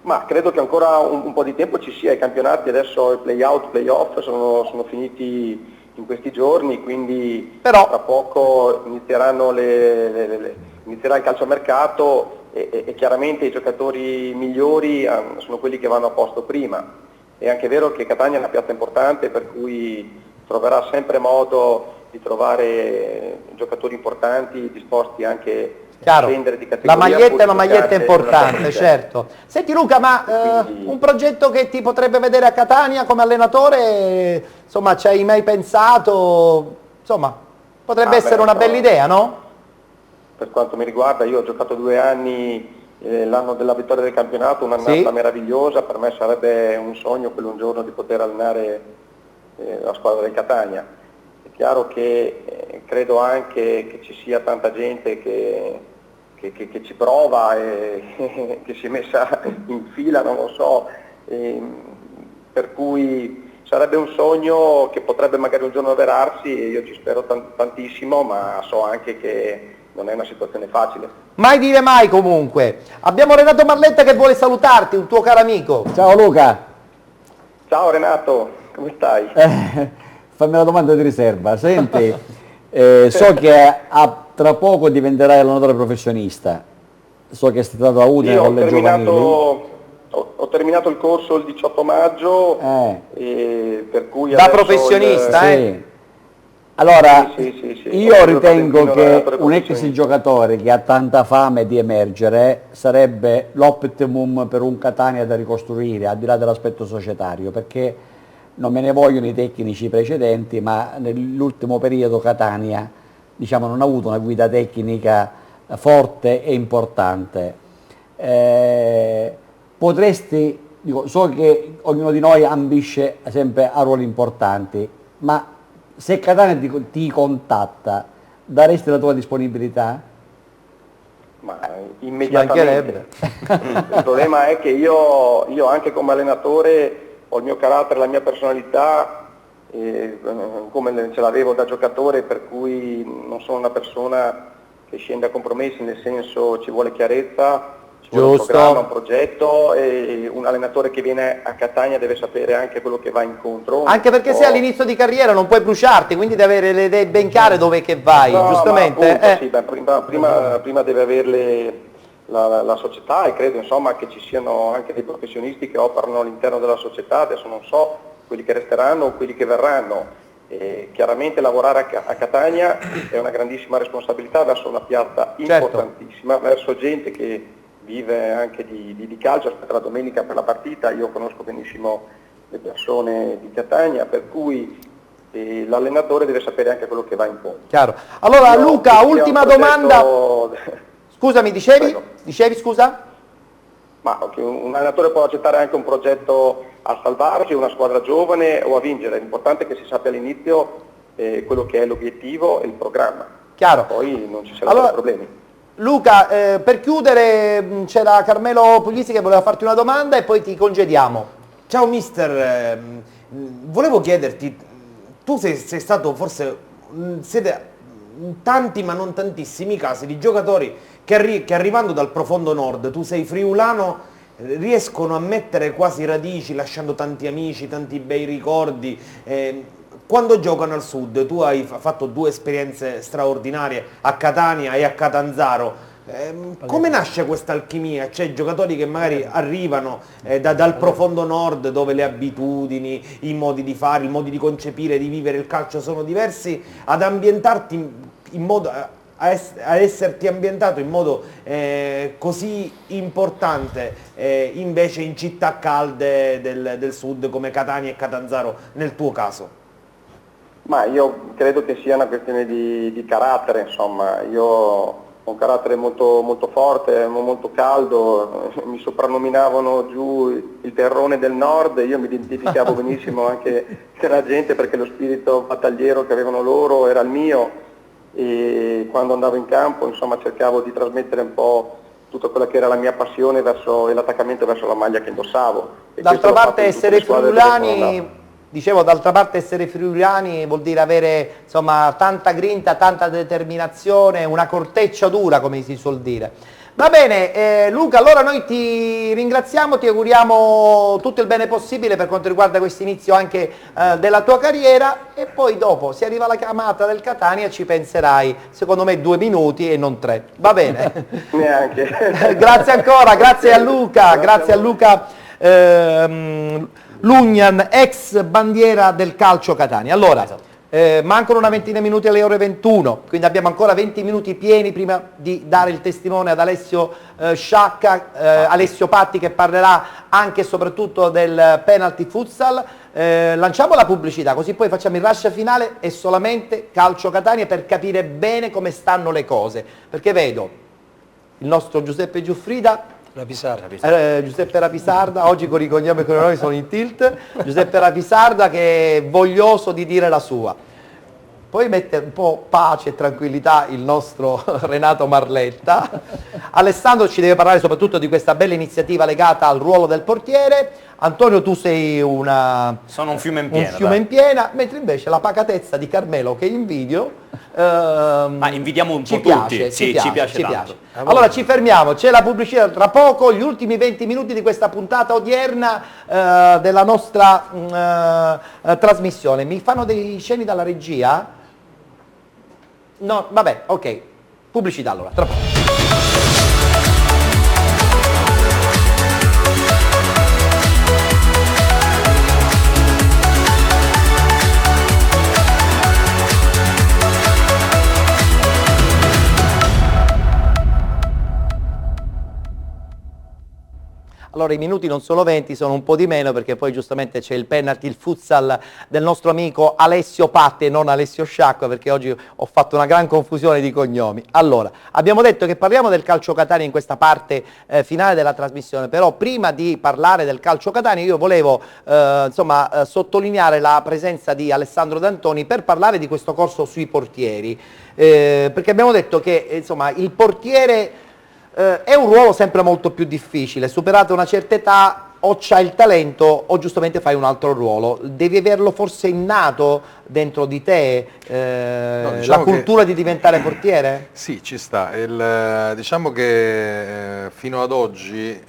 Ma credo che ancora un po' di tempo ci sia. I campionati adesso, il play-out, play-off sono finiti in questi giorni, quindi però tra poco inizierà il calciomercato e chiaramente i giocatori migliori sono quelli che vanno a posto prima. È anche vero che Catania è una piazza importante, per cui troverà sempre modo di trovare giocatori importanti, disposti anche a scendere di categoria. La maglietta è una maglietta importante, certo. Senti Luca, ma un progetto che ti potrebbe vedere a Catania come allenatore, insomma, ci hai mai pensato? Insomma, potrebbe essere una bella idea, no? Per quanto mi riguarda, io ho giocato 2 anni, l'anno della vittoria del campionato, un'annata meravigliosa, per me sarebbe un sogno quello un giorno di poter allenare la squadra del Catania. È chiaro che credo anche che ci sia tanta gente che ci prova e che si è messa in fila, non lo so, per cui sarebbe un sogno che potrebbe magari un giorno avverarsi e io ci spero tantissimo, ma so anche che non è una situazione facile. Mai dire mai comunque. Abbiamo Renato Marletta che vuole salutarti, un tuo caro amico. Ciao Luca. Ciao Renato, come stai? Fammi una domanda di riserva. Senti, so che tra poco diventerai allenatore professionista. So che sei stato a Udine con le giovanili. Ho ho terminato il corso il 18 maggio, per cui da professionista, sì. Allora, sì. io ritengo che un ex giocatore che ha tanta fame di emergere sarebbe l'optimum per un Catania da ricostruire, al di là dell'aspetto societario, perché non me ne vogliono i tecnici precedenti, ma nell'ultimo periodo Catania, diciamo, non ha avuto una guida tecnica forte e importante. Potresti, so che ognuno di noi ambisce sempre a ruoli importanti, ma se Catania ti contatta, daresti la tua disponibilità? Ma immediatamente. Il problema è che io anche come allenatore ho il mio carattere, la mia personalità, come ce l'avevo da giocatore, per cui non sono una persona che scende a compromessi, nel senso ci vuole chiarezza, ci vuole un programma, un progetto, e un allenatore che viene a Catania deve sapere anche quello che va incontro. Anche perché sei all'inizio di carriera, non puoi bruciarti, quindi devi avere le idee ben chiare dove che vai, giustamente? Appunto, sì, prima deve averle la società, e credo insomma che ci siano anche dei professionisti che operano all'interno della società, adesso non so quelli che resteranno o quelli che verranno. Chiaramente lavorare a Catania è una grandissima responsabilità verso una piazza importantissima, verso gente che vive anche di calcio, aspetta la domenica per la partita. Io conosco benissimo le persone di Catania, per cui l'allenatore deve sapere anche quello che va in fondo. Chiaro. Allora Luca, ultima domanda. Scusami, dicevi? Dicevi, scusa? Ma un allenatore può accettare anche un progetto a salvarsi, una squadra giovane o a vincere. L'importante è che si sappia all'inizio quello che è l'obiettivo e il programma. Chiaro. Poi non ci saranno problemi. Luca, per chiudere c'era Carmelo Puglisi che voleva farti una domanda e poi ti congediamo. Ciao mister, volevo chiederti, tu sei stato forse, siete tanti ma non tantissimi casi di giocatori che arrivando dal profondo nord, tu sei friulano, riescono a mettere quasi radici lasciando tanti amici, tanti bei ricordi. Quando giocano al sud, tu hai fatto 2 esperienze straordinarie a Catania e a Catanzaro. Come nasce questa alchimia? Cioè giocatori che magari arrivano dal profondo nord, dove le abitudini, i modi di fare, i modi di concepire, di vivere il calcio sono diversi, ad ambientarti in modo, a esserti ambientato in modo così importante invece in città calde del sud come Catania e Catanzaro nel tuo caso? Ma io credo che sia una questione di carattere, insomma. Io ho un carattere molto, molto forte, molto caldo, mi soprannominavano giù il terrone del nord, io mi identificavo benissimo anche con la gente, perché lo spirito battagliero che avevano loro era il mio, e quando andavo in campo insomma cercavo di trasmettere un po' tutta quella che era la mia passione e l'attaccamento verso la maglia che indossavo. D'altra parte essere friulani, dicevo, d'altra parte essere friulani vuol dire avere insomma tanta grinta, tanta determinazione, una corteccia dura, come si suol dire. Va bene, Luca, allora noi ti ringraziamo, ti auguriamo tutto il bene possibile per quanto riguarda questo inizio anche della tua carriera, e poi dopo, se arriva la chiamata del Catania, ci penserai, secondo me 2 minuti e non 3. Va bene? Neanche. Grazie ancora, grazie a Luca, grazie a Luca Lugnan, ex bandiera del calcio Catania. Allora, mancano una ventina di minuti alle ore 21, quindi abbiamo ancora 20 minuti pieni prima di dare il testimone ad Alessio Sciacca, Alessio Patti, che parlerà anche e soprattutto del penalty futsal. Lanciamo la pubblicità, così poi facciamo il rush finale e solamente calcio Catania, per capire bene come stanno le cose, perché vedo il nostro Giuseppe Giuffrida, Giuseppe Rapisarda, oggi con i cognomi e con i nomi sono in tilt. Giuseppe Rapisarda che è voglioso di dire la sua. Poi mette un po' pace e tranquillità il nostro Renato Marletta. Alessandro ci deve parlare soprattutto di questa bella iniziativa legata al ruolo del portiere. Antonio, tu sei sono un fiume in piena. Un fiume in piena, mentre invece la pacatezza di Carmelo, che invidio, ma invidiamo un po' tutti. Ci piace tanto. Allora ci fermiamo, c'è la pubblicità tra poco, gli ultimi 20 minuti di questa puntata odierna della nostra trasmissione. Mi fanno dei sceni dalla regia? No, vabbè, ok. Pubblicità allora, tra poco. Allora i minuti non sono 20, sono un po' di meno perché poi giustamente c'è il penalty, il futsal del nostro amico Alessio Patte e non Alessio Sciacqua, perché oggi ho fatto una gran confusione di cognomi. Allora, abbiamo detto che parliamo del calcio Catania in questa parte finale della trasmissione, però prima di parlare del calcio Catania io volevo sottolineare la presenza di Alessandro D'Antoni per parlare di questo corso sui portieri, perché abbiamo detto che insomma il portiere è un ruolo sempre molto più difficile, superata una certa età o c'hai il talento o giustamente fai un altro ruolo, devi averlo forse innato dentro di te, la cultura di diventare portiere? Sì, ci sta. Diciamo che fino ad oggi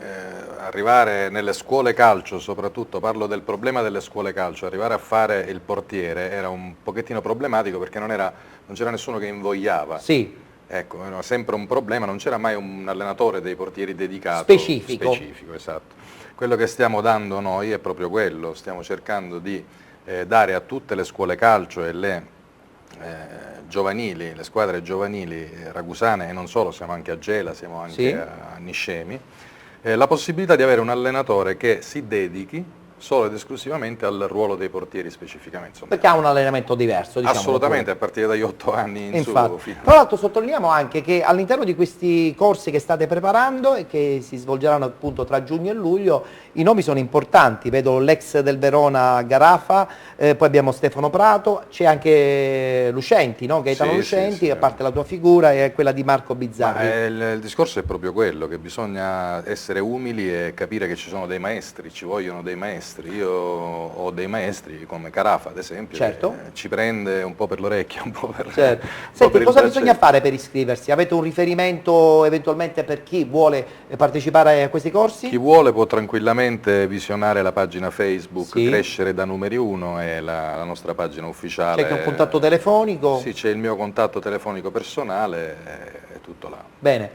arrivare nelle scuole calcio, soprattutto parlo del problema delle scuole calcio, arrivare a fare il portiere era un pochettino problematico perché non c'era nessuno che invogliava. Sì. Ecco, era sempre un problema, non c'era mai un allenatore dei portieri dedicato. Specifico, esatto. Quello che stiamo dando noi è proprio quello, stiamo cercando di dare a tutte le scuole calcio e le giovanili, le squadre giovanili ragusane e non solo, siamo anche a Gela, siamo anche a Niscemi, la possibilità di avere un allenatore che si dedichi solo ed esclusivamente al ruolo dei portieri specificamente. Insomma. Perché ha un allenamento diverso, diciamo. Assolutamente, a partire dagli 8 anni in su. Tra l'altro sottolineiamo anche che all'interno di questi corsi che state preparando e che si svolgeranno appunto tra giugno e luglio, i nomi sono importanti, vedo l'ex del Verona Garafa, poi abbiamo Stefano Prato, c'è anche Lucenti, no? Gaetano Lucenti, a parte la tua figura e quella di Marco Bizzarri. Il discorso è proprio quello, che bisogna essere umili e capire che ci sono dei maestri, ci vogliono dei maestri. Io ho dei maestri come Carafa ad esempio, certo, che ci prende un po' per l'orecchio, un po' per, certo. Senti, cosa bisogna fare per iscriversi? Avete un riferimento eventualmente per chi vuole partecipare a questi corsi? Chi vuole può tranquillamente visionare la pagina Facebook Crescere da Numeri 1 e la nostra pagina ufficiale. C'è un contatto telefonico? Sì, c'è il mio contatto telefonico personale, è tutto là. Bene,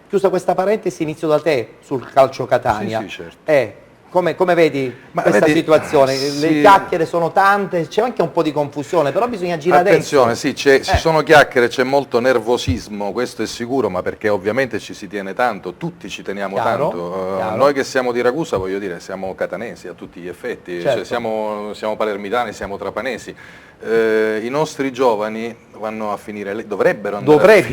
chiusa questa parentesi, inizio da te sul calcio Catania. Sì, certo. Come vedi questa situazione? Le chiacchiere sono tante, c'è anche un po' di confusione, però bisogna girare dentro. Attenzione, ci sono chiacchiere, c'è molto nervosismo, questo è sicuro, ma perché ovviamente ci si tiene tanto, tutti ci teniamo tanto. Noi che siamo di Ragusa, voglio dire, siamo catanesi a tutti gli effetti, certo. Cioè siamo palermitani, siamo trapanesi. I nostri giovani vanno a finire, dovrebbero andare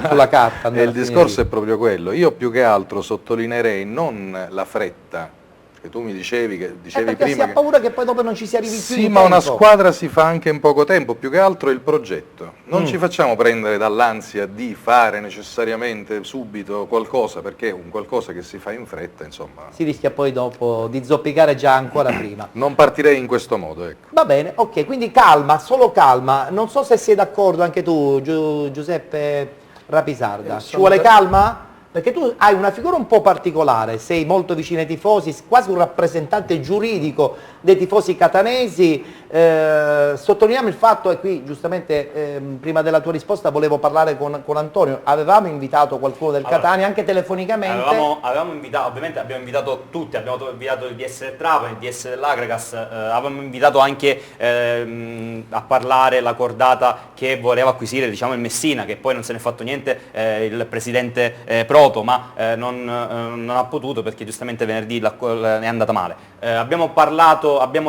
sulla carta. E il discorso è proprio quello. Io più che altro sottolineerei non la fretta, che tu mi dicevi perché prima. Si ha paura che poi dopo non ci si arrivi più. Sì, ma una squadra si fa anche in poco tempo, più che altro il progetto. Non ci facciamo prendere dall'ansia di fare necessariamente subito qualcosa, perché è un qualcosa che si fa in fretta, insomma. Si rischia poi dopo di zoppicare già ancora prima. Non partirei in questo modo, ecco. Va bene, ok, quindi calma, solo calma. Non so se sei d'accordo anche tu, Giuseppe Rapisarda. Ci vuole calma? Perché tu hai una figura un po' particolare, sei molto vicino ai tifosi, quasi un rappresentante giuridico dei tifosi catanesi. Sottolineiamo il fatto, e qui giustamente prima della tua risposta volevo parlare con Antonio, avevamo invitato qualcuno del Catania anche telefonicamente? Avevamo invitato, ovviamente abbiamo invitato tutti, abbiamo invitato il DS del Trapani, il DS dell'Agregas, avevamo invitato anche a parlare la cordata che voleva acquisire il Messina, che poi non se ne è fatto niente, il presidente Proto, ma non ha potuto perché giustamente venerdì è andata male. Abbiamo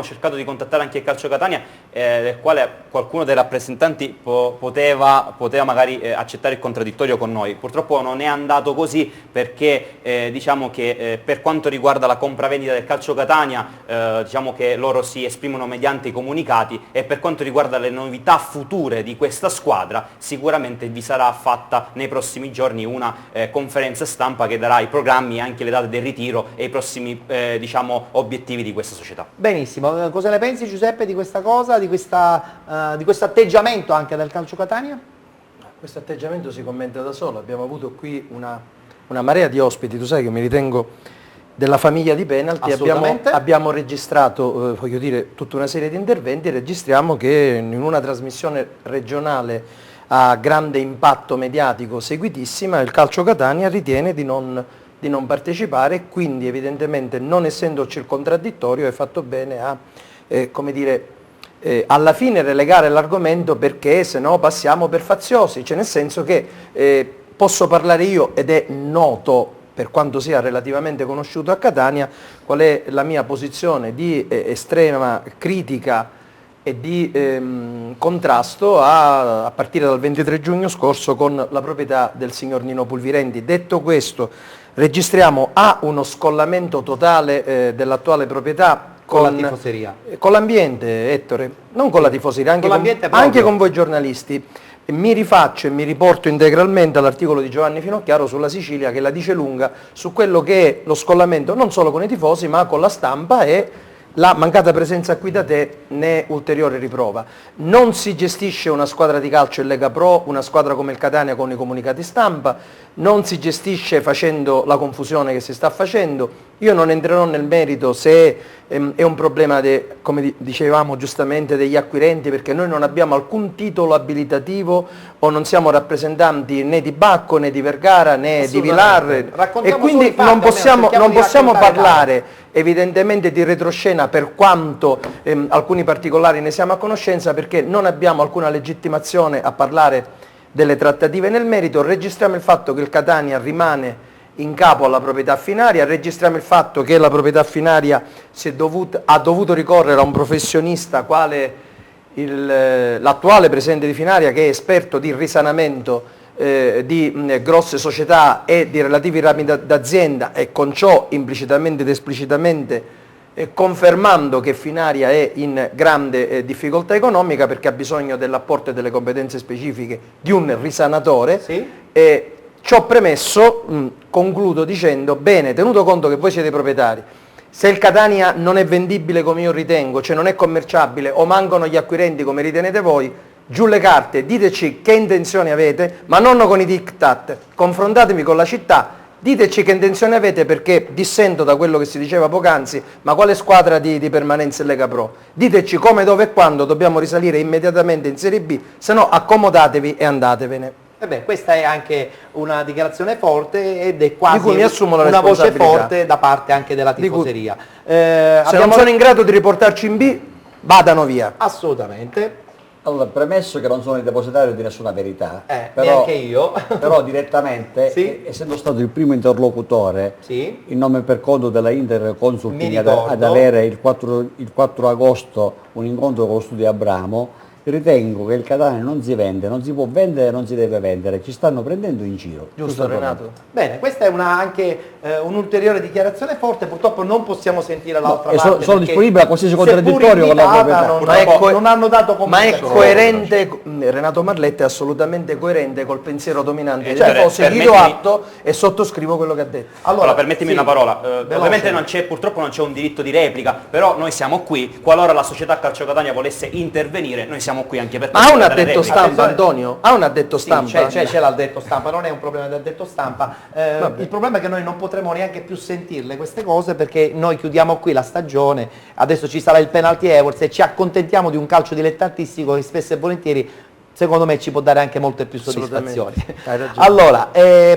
cercato di contattare anche il Calcio Catania, del quale qualcuno dei rappresentanti poteva magari accettare il contraddittorio con noi. Purtroppo non è andato così perché diciamo che per quanto riguarda la compravendita del Calcio Catania diciamo che loro si esprimono mediante i comunicati, e per quanto riguarda le novità future di questa squadra sicuramente vi sarà fatta nei prossimi giorni una conferenza stampa che darà i programmi e anche le date del ritiro e i prossimi diciamo obiettivi di questa società. Benissimo, cosa ne pensi Giuseppe di questa cosa, di questo atteggiamento anche del Calcio Catania? Questo atteggiamento si commenta da solo, abbiamo avuto qui una marea di ospiti, tu sai che mi ritengo della famiglia di penalty, abbiamo registrato voglio dire tutta una serie di interventi e registriamo che in una trasmissione regionale a grande impatto mediatico seguitissima il Calcio Catania ritiene di non partecipare e quindi evidentemente non essendoci il contraddittorio è fatto bene a come dire, alla fine relegare l'argomento perché se no passiamo per faziosi, cioè nel senso che posso parlare io ed è noto per quanto sia relativamente conosciuto a Catania, qual è la mia posizione di estrema critica e di contrasto a partire dal 23 giugno scorso con la proprietà del signor Nino Pulvirenti. Detto questo, registriamo uno scollamento totale dell'attuale proprietà con la tifoseria. Con l'ambiente, Ettore, non con la tifoseria, anche con con voi giornalisti. Mi rifaccio e mi riporto integralmente all'articolo di Giovanni Finocchiaro sulla Sicilia, che la dice lunga su quello che è lo scollamento non solo con i tifosi ma con la stampa, e la mancata presenza qui da te ne è ulteriore riprova. Non si gestisce una squadra di calcio in Lega Pro, una squadra come il Catania, con i comunicati stampa, non si gestisce facendo la confusione che si sta facendo. Io non entrerò nel merito se è un problema, come dicevamo giustamente, degli acquirenti, perché noi non abbiamo alcun titolo abilitativo o non siamo rappresentanti né di Bacco né di Vergara né di Vilar, e quindi non possiamo parlare evidentemente di retroscena, per quanto alcuni particolari ne siamo a conoscenza, perché non abbiamo alcuna legittimazione a parlare delle trattative nel merito. Registriamo il fatto che il Catania rimane in capo alla proprietà finaria, registriamo il fatto che la proprietà finaria ha dovuto ricorrere a un professionista quale l'attuale presidente di Finaria, che è esperto di risanamento di grosse società e di relativi rami d'azienda, e con ciò implicitamente ed esplicitamente confermando che Finaria è in grande difficoltà economica, perché ha bisogno dell'apporto e delle competenze specifiche di un risanatore. Sì. Ciò premesso, concludo dicendo: bene, tenuto conto che voi siete proprietari, se il Catania non è vendibile come io ritengo, cioè non è commerciabile, o mancano gli acquirenti come ritenete voi, giù le carte, diteci che intenzioni avete, ma non con i diktat, confrontatemi con la città, diteci che intenzioni avete, perché dissento da quello che si diceva poc'anzi, ma quale squadra di permanenza in Lega Pro? Diteci come, dove e quando dobbiamo risalire immediatamente in Serie B, se no accomodatevi e andatevene. Questa è anche una dichiarazione forte ed è quasi di cui mi assumo la una voce forte da parte anche della tifoseria. Se non sono in grado di riportarci in B, vadano via. Assolutamente. Allora, premesso che non sono il depositario di nessuna verità, però, neanche io, però direttamente, sì, essendo stato il primo interlocutore, sì, in nome e per conto della Inter Consulting ad avere il 4 agosto un incontro con lo studio Abramo, ritengo che il Catania non si vende, non si può vendere, non si deve vendere, ci stanno prendendo in giro. Giusto, Renato? Bene, questa è anche un'ulteriore dichiarazione forte, purtroppo non possiamo sentire l'altra parte. Sono disponibile a qualsiasi contraddittorio con la proprietà. Non hanno dato comunicazione. Ma è coerente, Renato Marletta è assolutamente coerente col pensiero dominante dei tifosi, gli do atto e sottoscrivo quello che ha detto. Allora permettimi una parola, ovviamente purtroppo non c'è un diritto di replica, però noi siamo qui, qualora la società Calcio Catania volesse intervenire, noi siamo qui anche per... Ma ha un addetto stampa, Antonio? Ha un addetto stampa? Sì, c'è l'addetto stampa, non è un problema di addetto stampa. Il problema è che noi non potremo neanche più sentirle queste cose, perché noi chiudiamo qui la stagione, adesso ci sarà il penalty awards e ci accontentiamo di un calcio dilettantistico che spesso e volentieri, secondo me, ci può dare anche molte più soddisfazioni. Hai ragione. Allora,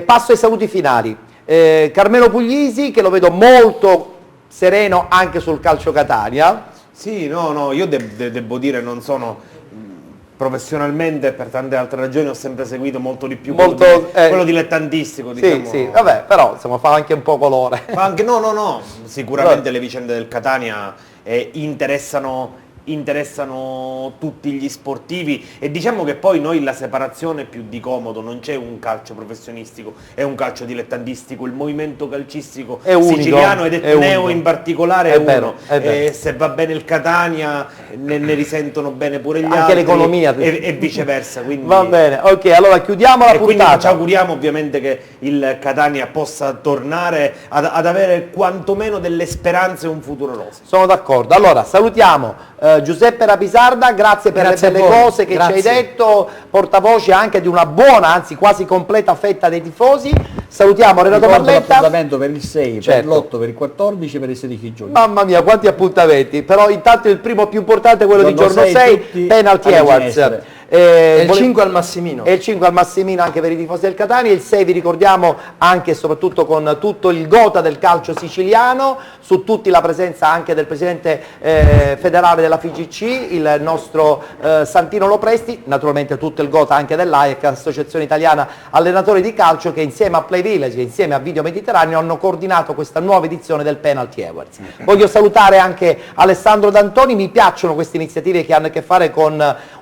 passo ai saluti finali. Carmelo Puglisi, che lo vedo molto sereno anche sul Calcio Catania. Sì, no, io devo dire, non sono... professionalmente e per tante altre ragioni ho sempre seguito molto di più quello dilettantistico, diciamo. Sì, vabbè, però insomma fa anche un po' colore. Fa anche, no, sicuramente le vicende del Catania interessano tutti gli sportivi, e diciamo che poi noi la separazione più di comodo, non c'è un calcio professionistico, è un calcio dilettantistico, il movimento calcistico è unico, siciliano ed Etneo in particolare è uno. Vero. Se va bene il Catania ne risentono bene pure gli anche altri, l'economia e viceversa, quindi... Va bene, ok, allora chiudiamo la quindi puntata. ci auguriamo ovviamente che il Catania possa tornare ad avere quantomeno delle speranze e un futuro roseo. Sono d'accordo. Allora salutiamo Giuseppe Rapisarda, grazie per le belle cose che ci hai detto, portavoce anche di una buona, anzi quasi completa fetta dei tifosi. Salutiamo Renato Marletta. L'appuntamento per il 6, per l'8, per il 14 e per il 16 giugno. Mamma mia, quanti appuntamenti, però intanto il primo più importante è quello di giorno 6, penalty awards. E il 5 al Massimino. E il 5 al Massimino anche per i tifosi del Catania, il 6 vi ricordiamo anche e soprattutto con tutto il gota del calcio siciliano, su tutti la presenza anche del presidente federale della FIGC, il nostro Santino Lopresti, naturalmente tutto il gota anche dell'AIEC, Associazione Italiana Allenatori di Calcio, che insieme a Play Village e insieme a Video Mediterraneo hanno coordinato questa nuova edizione del Penalty Awards. Voglio salutare anche Alessandro D'Antoni, mi piacciono queste iniziative che hanno a che fare con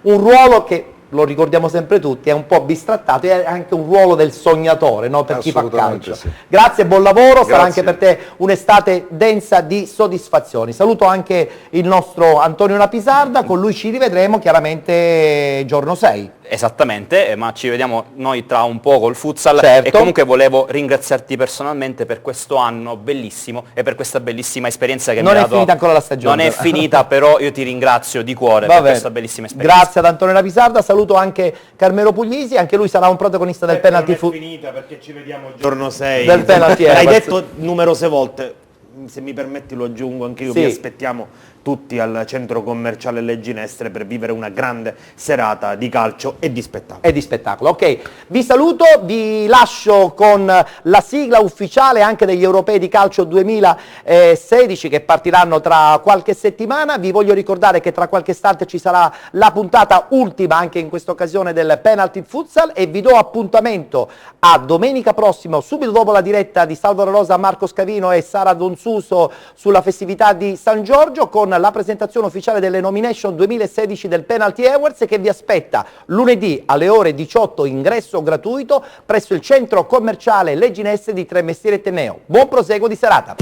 un ruolo che, lo ricordiamo sempre tutti, è un po' bistrattato, è anche un ruolo del sognatore, no? Per chi fa calcio. Sì. Grazie, buon lavoro, Grazie. sarà anche per te un'estate densa di soddisfazioni. Saluto anche il nostro Antonio Napisarda, con lui ci rivedremo chiaramente giorno 6. Esattamente, ma ci vediamo noi tra un po' col futsal. Certo. E comunque volevo ringraziarti personalmente per questo anno bellissimo e per questa bellissima esperienza che Non mi hai è dato. finita ancora la stagione. Non è finita, però io ti ringrazio di cuore Va per bene. questa bellissima esperienza. Grazie ad Antonio Napisarda, saluto anche Carmelo Puglisi, anche lui sarà un protagonista del penalty Non è finita perché ci vediamo giorno 6. Del penalty L'hai Awards. detto numerose volte, se mi permetti lo aggiungo anche io, Sì. vi aspettiamo tutti al centro commerciale Legginestre per vivere una grande serata di calcio e di spettacolo. e di spettacolo. Ok, vi saluto, vi lascio con la sigla ufficiale anche degli Europei di Calcio 2016 che partiranno tra qualche settimana. Vi voglio ricordare che tra qualche istante ci sarà la puntata ultima anche in questa occasione del Penalty Futsal e vi do appuntamento a domenica prossimo, subito dopo la diretta di Salvatore Rosa, Marco Scavino e Sara Donsuso sulla festività di San Giorgio, con la presentazione ufficiale delle nomination 2016 del Penalty Awards, che vi aspetta lunedì alle ore 18, ingresso gratuito presso il centro commerciale Legginestre di Tremestieri e Teneo. Buon proseguo di serata.